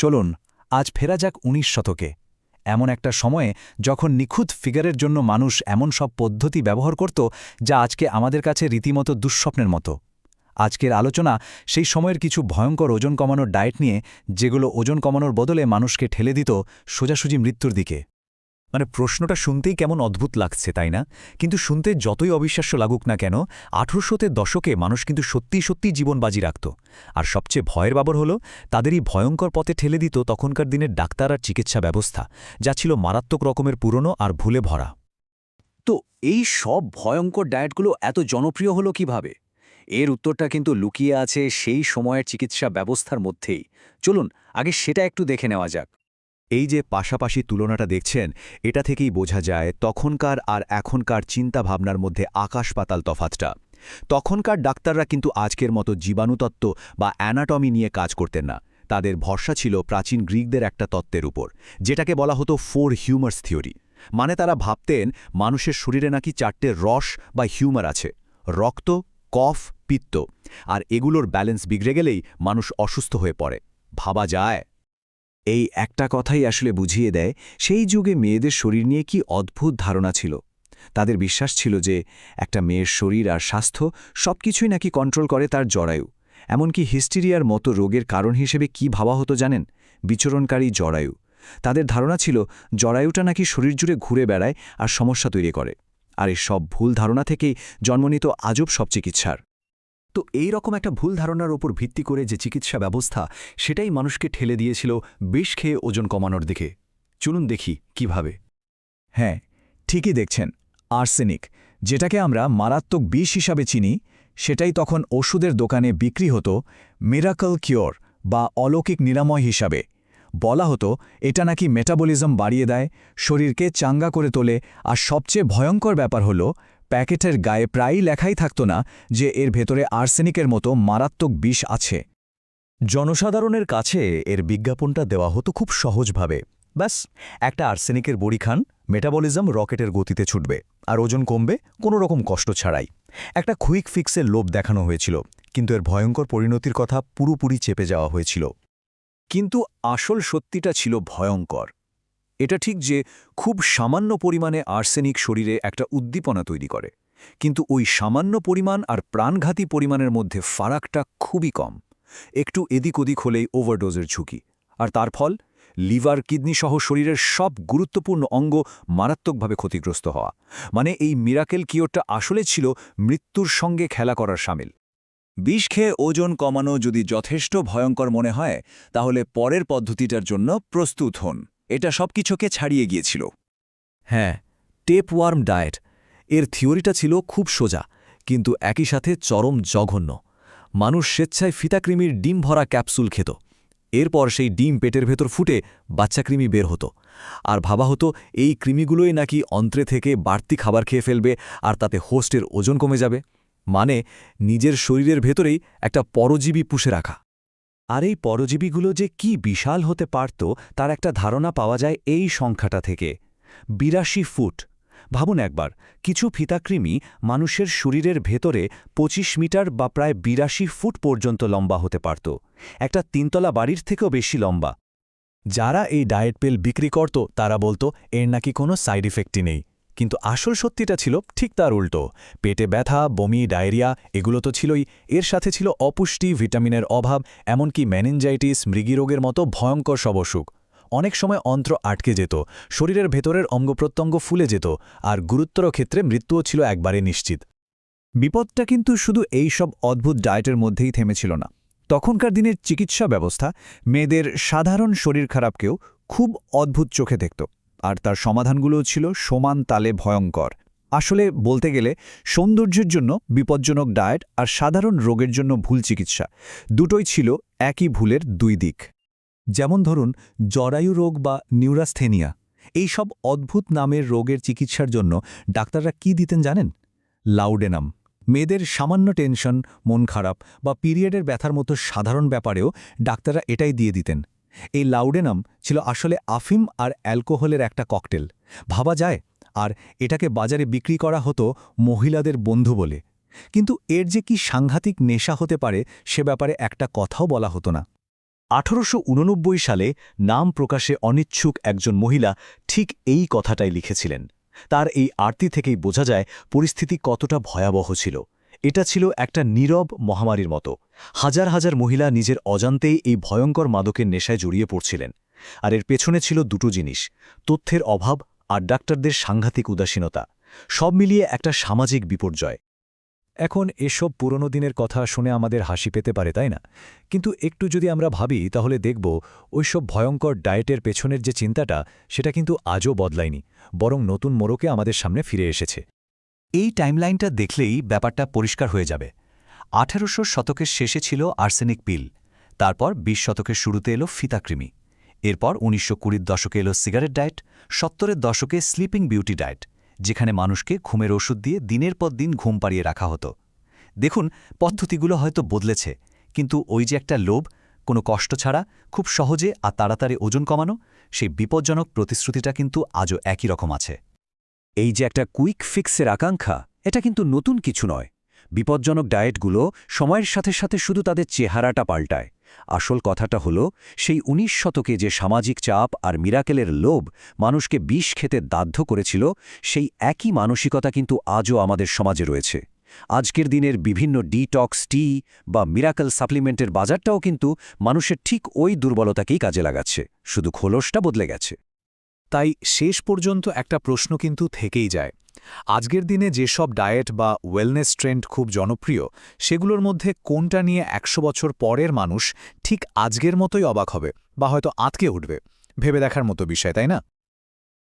চলুন আজ ফেরা যাক ১৯ শতকে, এমন একটা সময়ে যখন নিখুঁত ফিগারের জন্য মানুষ এমন সব পদ্ধতি ব্যবহার করত যা আজকে আমাদের কাছে রীতিমতো দুঃস্বপ্নের মতো। আজকের আলোচনা সেই সময়ের কিছু ভয়ঙ্কর ওজন কমানোর ডায়েট নিয়ে, যেগুলো ওজন কমানোর বদলে মানুষকে ঠেলে দিত সোজাসুজি মৃত্যুর দিকে। প্রশ্নটা শুনতেই কেমন অদ্ভুত লাগছে, তাই না? কিন্তু শুনতে যতই অবিশ্বাস্য লাগুক না কেন, ১৮০০-র দশকে মানুষ কিন্তু সত্যিই সত্যিই জীবন বাজি রাখত। আর সবচেয়ে ভয়ের ব্যাপার হলো, তাদেরই ভয়ঙ্কর পথে ঠেলে দিত তখনকার দিনের ডাক্তার আর চিকিৎসা ব্যবস্থা, যা ছিল মারাত্মক রকমের পুরনো আর ভুলে ভরা। তো এই সব ভয়ঙ্কর ডায়েটগুলো এত জনপ্রিয় হলো কিভাবে? এর উত্তরটা কিন্তু লুকিয়ে আছে সেই সময়ের চিকিৎসা ব্যবস্থার মধ্যেই। চলুন আগে সেটা একটু দেখে নেওয়া যাক। এই যে পাশাপাশি তুলনাটা দেখছেন, এটা থেকেই বোঝা যায় তখনকার আর এখনকার চিন্তাভাবনার মধ্যে আকাশ-পাতাল তফাতটা। তখনকার ডাক্তাররা কিন্তু আজকের মতো জীবাণুতত্ত্ব বা অ্যানাটমি নিয়ে কাজ করতেন না। তাদের ভরসা ছিল প্রাচীন গ্রিকদের একটা তত্ত্বের উপর, যেটাকে বলা হতো 4 হিউমার্স থিওরি। মানে তারা ভাবতেন মানুষের শরীরে নাকি 4টে রস বা হিউমার আছে: রক্ত, কফ, পিত্ত। আর এগুলোর ব্যালেন্স বিগড়ে গেলেই মানুষ অসুস্থ হয়ে পড়ে। ভাবা যায়? এই একটা কথাই আসলে বুঝিয়ে দেয় সেই যুগে মেয়েদের শরীর নিয়ে কি অদ্ভুত ধারণা ছিল। তাদের বিশ্বাস ছিল যে একটা মেয়ের শরীর আর স্বাস্থ্য সবকিছুই নাকি কন্ট্রোল করে তার জরায়ু। এমনকি হিস্টেরিয়ার মতো রোগের কারণ হিসেবে কি ভাবা হতো জানেন? বিচরণকারী জরায়ু। তাদের ধারণা ছিল জরায়ুটা নাকি শরীর জুড়ে ঘুরে বেড়ায় আর সমস্যা তৈরি করে। আর এই সব ভুল ধারণা থেকেই জন্ম নিত আজব সব চিকিৎসার। তো এই রকম একটা ভুল ধারণার ওপর ভিত্তি করে যে চিকিৎসা ব্যবস্থা, সেটাই মানুষকে ঠেলে দিয়েছিল বিষ খেয়ে ওজন কমানোর দিকে। চলুন দেখি কিভাবে। হ্যাঁ, ঠিকই দেখছেন। আর্সেনিক, যেটাকে আমরা মারাত্মক বিষ হিসাবে চিনি, সেটাই তখন ওষুধের দোকানে বিক্রি হতো মিরাকল কিওর বা অলৌকিক নিরাময় হিসাবে। বলা হতো এটা নাকি মেটাবলিজম বাড়িয়ে দেয়, শরীরকে চাঙ্গা করে তোলে। আর সবচেয়ে ভয়ঙ্কর ব্যাপার হলো, প্যাকেটের গায়ে প্রায়ই লেখাই থাকত না যে এর ভেতরে আর্সেনিকের মতো মারাত্মক বিষ আছে। জনসাধারণের কাছে এর বিজ্ঞাপনটা দেওয়া হতো খুব সহজভাবে। ব্যাস, একটা আর্সেনিকের বড়ি খান, মেটাবলিজম রকেটের গতিতে ছুটবে, আর ওজন কমবে কোনো রকম কষ্ট ছাড়াই। একটা কুইক ফিক্সের লোভ দেখানো হয়েছিল, কিন্তু এর ভয়ঙ্কর পরিণতির কথা পুরোপুরি চেপে যাওয়া হয়েছিল। কিন্তু আসল সত্যিটা ছিল ভয়ঙ্কর। এটা ঠিক যে খুব সামান্য পরিমাণে আর্সেনিক শরীরে একটা উদ্দীপনা তৈরি করে, কিন্তু ওই সামান্য পরিমাণ আর প্রাণঘাতী পরিমাণের মধ্যে ফারাকটা খুবই কম। একটু এদিক ওদিক হলেই ওভারডোজের ঝুঁকি। আর তার ফল, লিভার, কিডনি সহ শরীরের সব গুরুত্বপূর্ণ অঙ্গ মারাত্মকভাবে ক্ষতিগ্রস্ত হওয়া। মানে এই মিরাকেল কিওরটা আসলে ছিল মৃত্যুর সঙ্গে খেলা করার সামিল। বিষ খেয়ে ওজন কমানো যদি যথেষ্ট ভয়ঙ্কর মনে হয়, তাহলে পরের পদ্ধতিটার জন্য প্রস্তুত হন। এটা সবকিছুকে ছাড়িয়ে গিয়েছিল। হ্যাঁ, টেপওয়ার্ম ডায়েট। এর থিওরিটা ছিল খুব সোজা, কিন্তু একই সাথে চরম জঘন্য। মানুষ স্বেচ্ছায় ফিতাকৃমির ডিম ভরা ক্যাপসুল খেত। এরপর সেই ডিম পেটের ভেতর ফুটে বাচ্চা কৃমি বের হতো। আর ভাবা হতো এই কৃমিগুলোই নাকি অন্ত্রে থেকে বাড়তি খাবার খেয়ে ফেলবে, আর তাতে হোস্টের ওজন কমে যাবে। মানে নিজের শরীরের ভেতরেই একটা পরজীবী পুষে রাখা। আর এই পরজীবীগুলো যে কি বিশাল হতে পারত, তার একটা ধারণা পাওয়া যায় এই সংখ্যাটা থেকে: ৮২ ফুট। ভাবুন একবার, কিছু ফিতাকৃমি মানুষের শরীরের ভেতরে ২৫ মিটার বা প্রায় ৮২ ফুট পর্যন্ত লম্বা হতে পারত। একটা তিনতলা বাড়ির থেকেও বেশি লম্বা। যারা এই ডায়েট পিল বিক্রি করত তারা বলতো এর নাকি কোনো সাইড ইফেক্টই নেই, কিন্তু আসল সত্যিটা ছিল ঠিক তার উল্টো। পেটে ব্যথা, বমি, ডায়রিয়া এগুলো তো ছিলই, এর সাথে ছিল অপুষ্টি, ভিটামিনের অভাব, এমনকি মেনিনজাইটিস, মৃগীরোগের মতো ভয়ঙ্কর সব অসুখ। অনেক সময় অন্ত্র আটকে যেত, শরীরের ভেতরের অঙ্গপ্রত্যঙ্গ ফুলে যেত, আর গুরুতর ক্ষেত্রে মৃত্যুও ছিল একবারে নিশ্চিত। বিপদটা কিন্তু শুধু এই সব অদ্ভুত ডায়েটের মধ্যেই থেমেছিল না। তখনকার দিনের চিকিৎসা ব্যবস্থা মেয়েদের সাধারণ শরীর খারাপকেও খুব অদ্ভুত চোখে দেখত, আর তার সমাধানগুলোও ছিল সমান তালে ভয়ঙ্কর। আসলে বলতে গেলে সৌন্দর্যের জন্য বিপজ্জনক ডায়েট আর সাধারণ রোগের জন্য ভুল চিকিৎসা, দুটোই ছিল একই ভুলের দুই দিক। যেমন ধরুন জরায়ু রোগ বা নিউরাস্থেনিয়া, এই সব অদ্ভুত নামের রোগের চিকিৎসার জন্য ডাক্তাররা কি দিতেন জানেন? লাউডেনাম। মেয়েদের সামান্য টেনশন, মন খারাপ বা পিরিয়ডের ব্যথার মতো সাধারণ ব্যাপারেও ডাক্তাররা এটাই দিয়ে দিতেন। এই লাউডেনাম ছিল আসলে আফিম আর অ্যালকোহলের একটা ককটেল, ভাবা যায়। আর এটাকে বাজারে বিক্রি করা হতো মহিলাদের বন্ধু বলে। কিন্তু এর যে কি সাংঘাতিক নেশা হতে পারে সে ব্যাপারে একটা কথাও বলা হতো না। 1889 সালে নাম প্রকাশে অনিচ্ছুক একজন মহিলা ঠিক এই কথাটাই লিখেছিলেন। তার এই আরতি থেকেই বোঝা যায় পরিস্থিতি কতটা ভয়াবহ ছিল। এটা ছিল একটা নীরব মহামারীর মতো। হাজার হাজার মহিলা নিজের অজান্তেই এই ভয়ঙ্কর মাদকের নেশায় জড়িয়ে পড়ছিলেন। আর এর পেছনে ছিল দুটো জিনিস: তথ্যের অভাব আর ডাক্তারদের সাংঘাতিক উদাসীনতা। সব মিলিয়ে একটা সামাজিক বিপর্যয়। এখন এসব পুরনো দিনের কথা শুনে আমাদের হাসি পেতে পারে, তাই না? কিন্তু একটু যদি আমরা ভাবি তাহলে দেখব ওইসব ভয়ঙ্কর ডায়েটের পেছনের যে চিন্তাটা, সেটা কিন্তু আজও বদলায়নি, বরং নতুন মোড়কে আমাদের সামনে ফিরে এসেছে। এই টাইমলাইনটা দেখলেই ব্যাপারটা পরিষ্কার হয়ে যাবে। 1800 শতকের শেষে ছিল আর্সেনিক পিল, তারপর 20 শতকের শুরুতে এলো ফিতাকৃমি, এরপর 1920-র দশকে এলো সিগারেট ডায়েট, 70-এর দশকে স্লিপিং বিউটি ডায়েট, যেখানে মানুষকে ঘুমের ওষুধ দিয়ে দিনের পর দিন ঘুম পাড়িয়ে রাখা হতো। দেখুন, পদ্ধতিগুলো হয়তো বদলেছে, কিন্তু ওই যে একটা লোভ, কোনো কষ্ট ছাড়া খুব সহজে আর তাড়াতাড়ি ওজন কমানো, সেই বিপজ্জনক প্রতিশ্রুতিটা কিন্তু আজও একই রকম আছে। এই যে একটা কুইক ফিক্সের আকাঙ্ক্ষা, এটা কিন্তু নতুন কিছু নয়। বিপজ্জনক ডায়েটগুলো সময়ের সাথে সাথে শুধু তাদের চেহারাটা পাল্টায়। আসল কথাটা হলো, সেই 19 শতকে যে সামাজিক চাপ আর মিরাকেলের লোভ মানুষকে বিষ খেতে বাধ্য করেছিল, সেই একই মানসিকতা কিন্তু আজও আমাদের সমাজে রয়েছে। আজকের দিনের বিভিন্ন ডিটক্স টি বা মিরাকেল সাপ্লিমেন্টের বাজারটাও কিন্তু মানুষের ঠিক ওই দুর্বলতাকেই কাজে লাগাচ্ছে, শুধু খোলসটা বদলে গেছে। তাই শেষ পর্যন্ত একটা প্রশ্ন কিন্তু থেকেই যায়। আজকের দিনে যেসব ডায়েট বা ওয়েলনেস ট্রেন্ড খুব জনপ্রিয়, সেগুলোর মধ্যে কোনটা নিয়ে 100 বছর পরের মানুষ ঠিক আজকের মতোই অবাক হবে বা হয়তো আঁতকে উঠবে? ভেবে দেখার মতো বিষয়, তাই না?